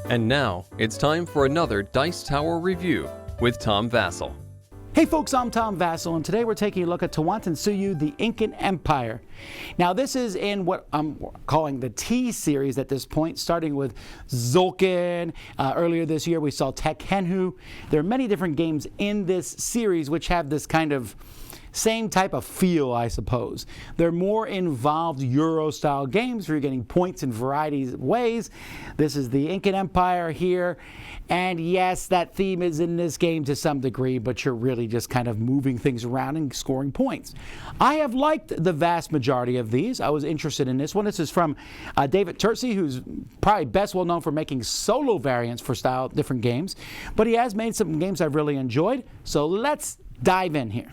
And now, it's time for another Dice Tower review with Tom Vasel. Hey folks, I'm Tom Vasel, and today we're taking a look at Tawantinsuyu, the Incan Empire. Now this is in what I'm calling the T series at this point, starting with Zulkin. Earlier this year we saw Tekenhu. There are many different games in this series which have this kind of same type of feel, I suppose. They're more involved Euro-style games where you're getting points in varieties of ways. This is the Incan Empire here. And yes, that theme is in this game to some degree, but you're really just kind of moving things around and scoring points. I have liked the vast majority of these. I was interested in this one. This is from David Turczi, who's probably best well known for making solo variants for style different games. But he has made some games I've really enjoyed. So let's dive in here.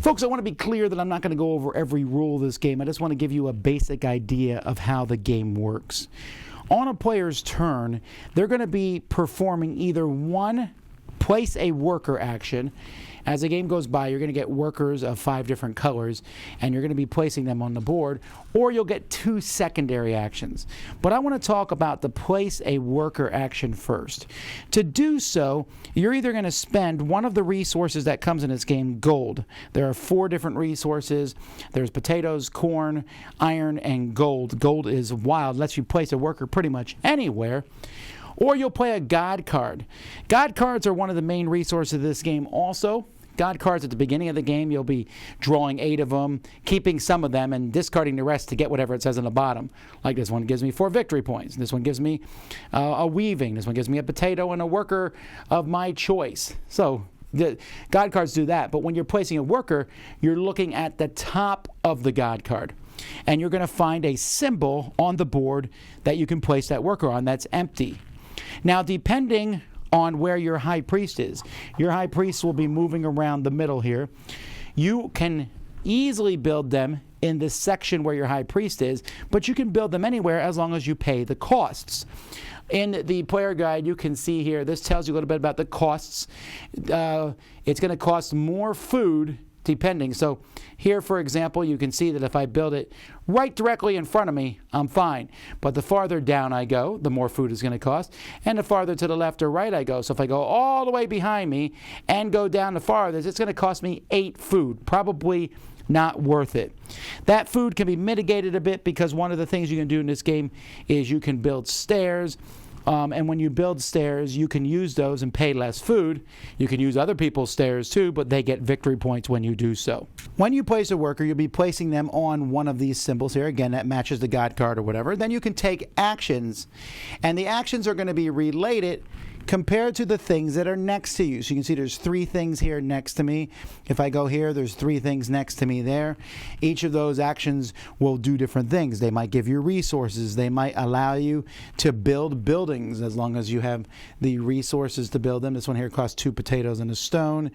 Folks, I want to be clear that I'm not going to go over every rule of this game. I just want to give you a basic idea of how the game works. On a player's turn, they're going to be performing either one, place a worker action. As the game goes by, you're going to get workers of 5 different colors, and you're going to be placing them on the board, or you'll get 2 secondary actions. But I want to talk about the place a worker action first. To do so, you're either going to spend one of the resources that comes in this game, gold. There are 4 different resources. There's potatoes, corn, iron, and gold. Gold is wild, lets you place a worker pretty much anywhere. Or you'll play a God card. God cards are one of the main resources of this game also. God cards at the beginning of the game, you'll be drawing 8 of them, keeping some of them, and discarding the rest to get whatever it says on the bottom. Like this one gives me 4 victory points. This one gives me a weaving. This one gives me a potato and a worker of my choice. So the God cards do that. But when you're placing a worker, you're looking at the top of the God card. And you're going to find a symbol on the board that you can place that worker on that's empty. Now, depending on where your high priest is, your high priest will be moving around the middle here. You can easily build them in this section where your high priest is, but you can build them anywhere as long as you pay the costs. In the player guide, you can see here, this tells you a little bit about the costs. It's going to cost more food depending. So here, for example, you can see that if I build it right directly in front of me, I'm fine. But the farther down I go, the more food is going to cost. And the farther to the left or right I go. So if I go all the way behind me and go down the farthest, it's going to cost me 8 food. Probably not worth it. That food can be mitigated a bit because one of the things you can do in this game is you can build stairs. And when you build stairs, you can use those and pay less food. You can use other people's stairs too, but they get victory points when you do so. When you place a worker, you'll be placing them on one of these symbols here. Again, that matches the God card or whatever. Then you can take actions, and the actions are going to be related compared to the things that are next to you. So you can see there's 3 things here next to me. If I go here, there's 3 things next to me there. Each of those actions will do different things. They might give you resources. They might allow you to build buildings as long as you have the resources to build them. This one here costs 2 potatoes and a stone.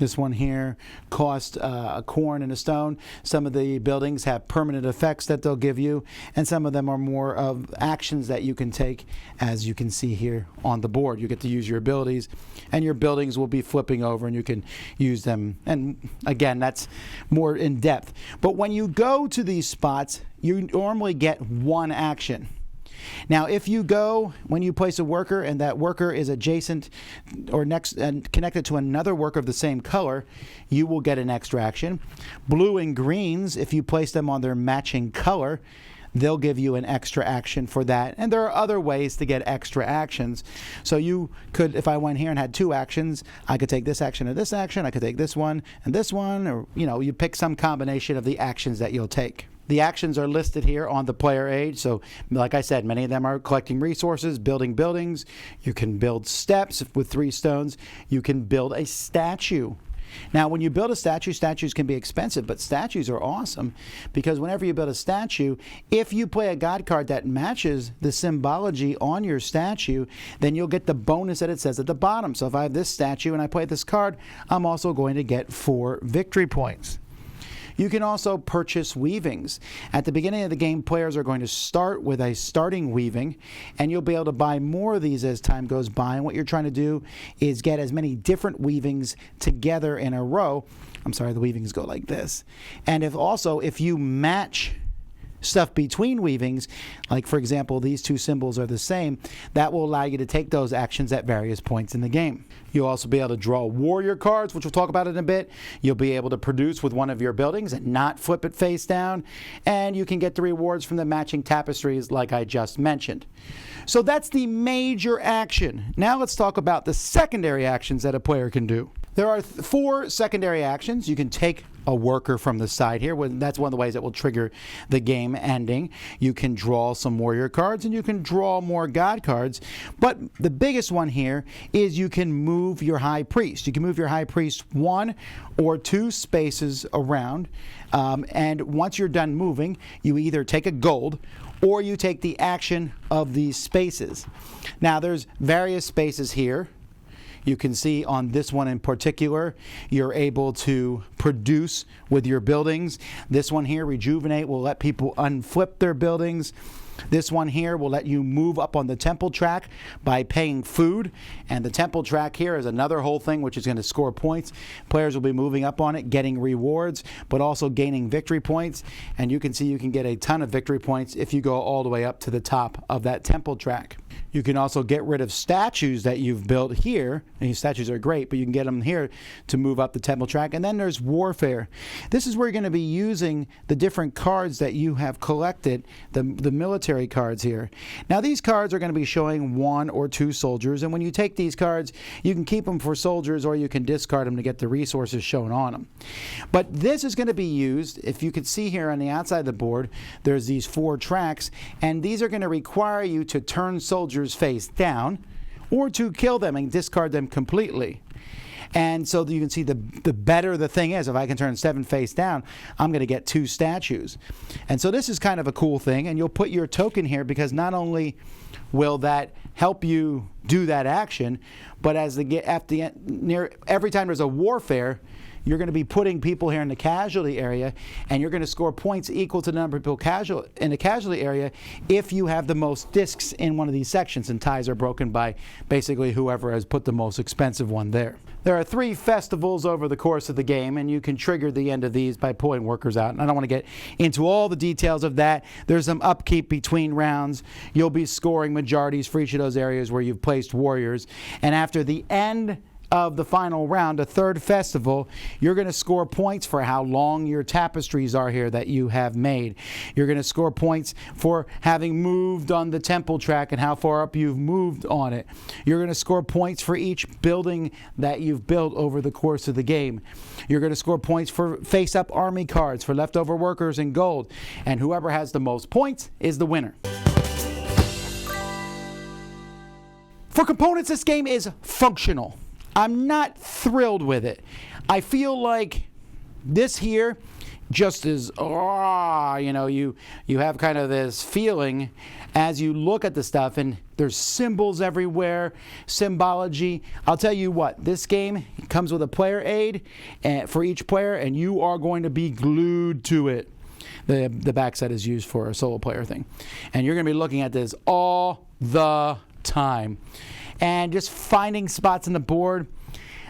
This one here costs a corn and a stone. Some of the buildings have permanent effects that they'll give you, and some of them are more of actions that you can take, as you can see here on the board. You get to use your abilities, and your buildings will be flipping over, and you can use them. And again, that's more in depth. But when you go to these spots, you normally get 1 action. Now, if you go, when you place a worker and that worker is adjacent or next and connected to another worker of the same color, you will get an extra action. Blue and greens, if you place them on their matching color, they'll give you an extra action for that. And there are other ways to get extra actions. So you could, if I went here and had 2 actions, I could take this action or this action. I could take this one and this one, or, you pick some combination of the actions that you'll take. The actions are listed here on the player aid. So like I said, many of them are collecting resources, building buildings. You can build steps with 3 stones. You can build a statue. Now, when you build a statue, statues can be expensive, but statues are awesome because whenever you build a statue, if you play a God card that matches the symbology on your statue, then you'll get the bonus that it says at the bottom. So if I have this statue and I play this card, I'm also going to get 4 victory points. You can also purchase weavings. At the beginning of the game, players are going to start with a starting weaving, and you'll be able to buy more of these as time goes by. And what you're trying to do is get as many different weavings together in a row. I'm sorry, the weavings go like this. And if you match stuff between weavings, like for example these two symbols are the same, that will allow you to take those actions at various points in the game. You'll also be able to draw warrior cards, which we'll talk about in a bit. You'll be able to produce with one of your buildings and not flip it face down, and you can get the rewards from the matching tapestries like I just mentioned. So that's the major action. Now let's talk about the secondary actions that a player can do. There are 4 secondary actions. You can take a worker from the side here. That's one of the ways that will trigger the game ending. You can draw some warrior cards, and you can draw more god cards. But the biggest one here is you can move your high priest. You can move your high priest 1 or 2 spaces around. And once you're done moving, you either take a gold or you take the action of these spaces. Now there's various spaces here. You can see on this one in particular, you're able to produce with your buildings. This one here, rejuvenate, will let people unflip their buildings. This one here will let you move up on the temple track by paying food. And the temple track here is another whole thing which is going to score points. Players will be moving up on it, getting rewards, but also gaining victory points. And you can see you can get a ton of victory points if you go all the way up to the top of that temple track. You can also get rid of statues that you've built here. And these statues are great, but you can get them here to move up the temple track. And then there's warfare. This is where you're going to be using the different cards that you have collected, the military cards here. Now these cards are going to be showing 1 or 2 soldiers, and when you take these cards, you can keep them for soldiers or you can discard them to get the resources shown on them. But this is going to be used, if you can see here on the outside of the board, there's these 4 tracks, and these are going to require you to turn soldiers face down or to kill them and discard them completely. And so you can see the better the thing is, if I can turn 7 face down, I'm going to get 2 statues. And so this is kind of a cool thing, and you'll put your token here because not only will that help you do that action, but every time there's a warfare, you're going to be putting people here in the casualty area, and you're going to score points equal to the number of people in the casualty area if you have the most discs in one of these sections, and ties are broken by basically whoever has put the most expensive one there. There are 3 festivals over the course of the game, and you can trigger the end of these by pulling workers out. And I don't want to get into all the details of that. There's some upkeep between rounds. You'll be scoring majorities for each of those areas where you've placed warriors. And after the end of the final round, a 3rd festival, you're going to score points for how long your tapestries are here that you have made. You're going to score points for having moved on the temple track and how far up you've moved on it. You're going to score points for each building that you've built over the course of the game. You're going to score points for face-up army cards, for leftover workers and gold. And whoever has the most points is the winner. For components, this game is functional. I'm not thrilled with it. I feel like this here just is, you have kind of this feeling as you look at the stuff, and there's symbols everywhere, symbology. I'll tell you what, this game comes with a player aid for each player, and you are going to be glued to it. The back set is used for a solo player thing. And you're going to be looking at this all the time. And just finding spots in the board.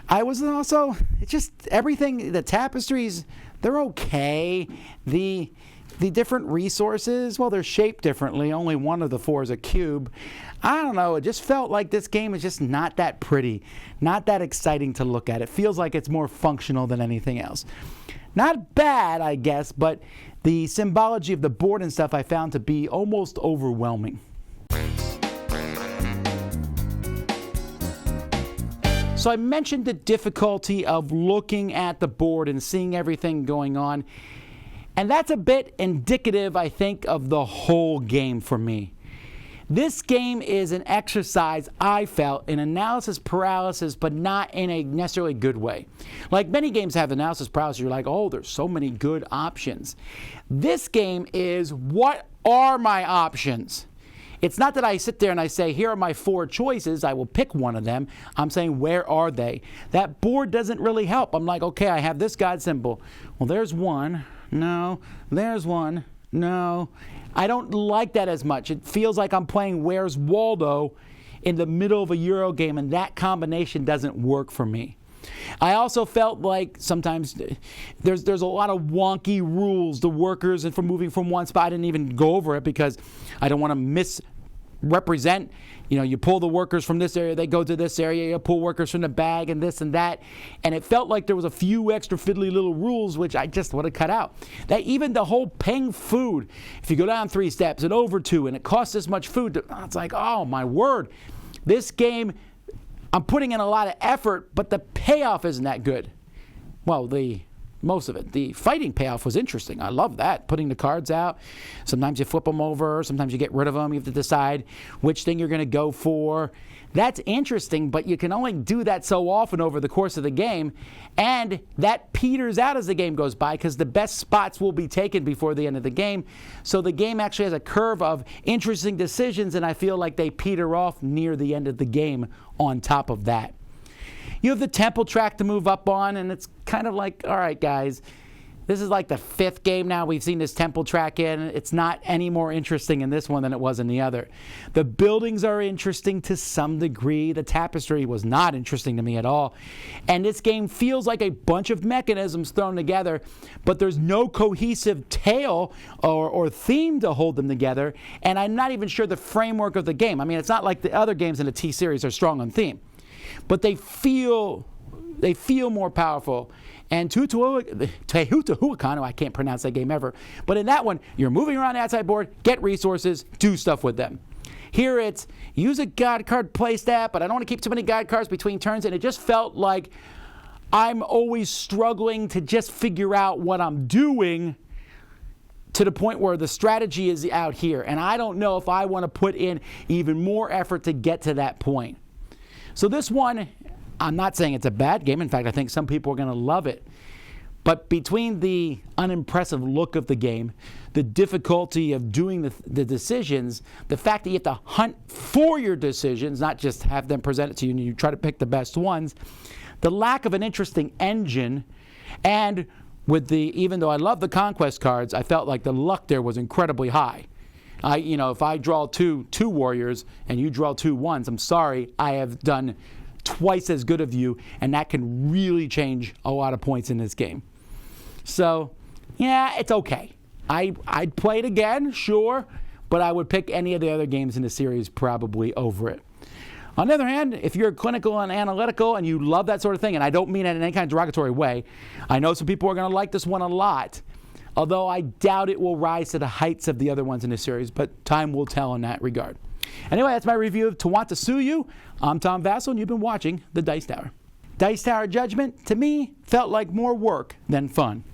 I was also, it's just everything, the tapestries, they're okay. The different resources, well, they're shaped differently. Only one of the 4 is a cube. I don't know, it just felt like this game is just not that pretty, not that exciting to look at. It feels like it's more functional than anything else. Not bad, I guess, but the symbology of the board and stuff I found to be almost overwhelming. So I mentioned the difficulty of looking at the board and seeing everything going on. And that's a bit indicative, I think, of the whole game for me. This game is an exercise, I felt, in analysis paralysis, but not in a necessarily good way. Like many games have analysis paralysis, you're like, oh, there's so many good options. This game is, what are my options? It's not that I sit there and I say, here are my 4 choices, I will pick one of them. I'm saying, where are they? That board doesn't really help. I'm like, okay, I have this god symbol. Well, there's 1, No. There's one. No. I don't like that as much. It feels like I'm playing Where's Waldo in the middle of a Euro game, and that combination doesn't work for me. I also felt like sometimes there's a lot of wonky rules. The workers, and for moving from one spot, I didn't even go over it because I don't want to misrepresent. You pull the workers from this area, they go to this area. You pull workers from the bag and this and that. And it felt like there was a few extra fiddly little rules, which I just would have cut out. That even the whole paying food, if you go down 3 steps and over 2, and it costs this much food, it's like, oh my word. This game, I'm putting in a lot of effort, but the payoff isn't that good. Well, most of it. The fighting payoff was interesting. I love that. Putting the cards out. Sometimes you flip them over. Sometimes you get rid of them. You have to decide which thing you're going to go for. That's interesting, but you can only do that so often over the course of the game, and that peters out as the game goes by because the best spots will be taken before the end of the game. So the game actually has a curve of interesting decisions, and I feel like they peter off near the end of the game on top of that. You have the temple track to move up on, and it's kind of like, all right, guys, this is like the 5th game now we've seen this temple track in. It's not any more interesting in this one than it was in the other. The buildings are interesting to some degree. The tapestry was not interesting to me at all. And this game feels like a bunch of mechanisms thrown together, but there's no cohesive tale or theme to hold them together, and I'm not even sure the framework of the game. I mean, it's not like the other games in the T-Series are strong on theme, but they feel more powerful. And Teotihuacan, I can't pronounce that game ever, but in that one, you're moving around the outside board, get resources, do stuff with them. Here it's use a god card play stat, but I don't want to keep too many god cards between turns, and it just felt like I'm always struggling to just figure out what I'm doing to the point where the strategy is out here, and I don't know if I want to put in even more effort to get to that point. So this one, I'm not saying it's a bad game. In fact, I think some people are going to love it. But between the unimpressive look of the game, the difficulty of doing the decisions, the fact that you have to hunt for your decisions, not just have them presented to you and you try to pick the best ones, the lack of an interesting engine, and even though I love the conquest cards, I felt like the luck there was incredibly high. If I draw two warriors and you draw 2 1s, I'm sorry, I have done twice as good of you, and that can really change a lot of points in this game. So, yeah, it's okay. I'd play it again, sure, but I would pick any of the other games in the series probably over it. On the other hand, if you're clinical and analytical and you love that sort of thing, and I don't mean it in any kind of derogatory way, I know some people are going to like this one a lot, although I doubt it will rise to the heights of the other ones in the series, but time will tell in that regard. Anyway, that's my review of Tawantinsuyu. I'm Tom Vasel, and you've been watching The Dice Tower. Dice Tower Judgment, to me, felt like more work than fun.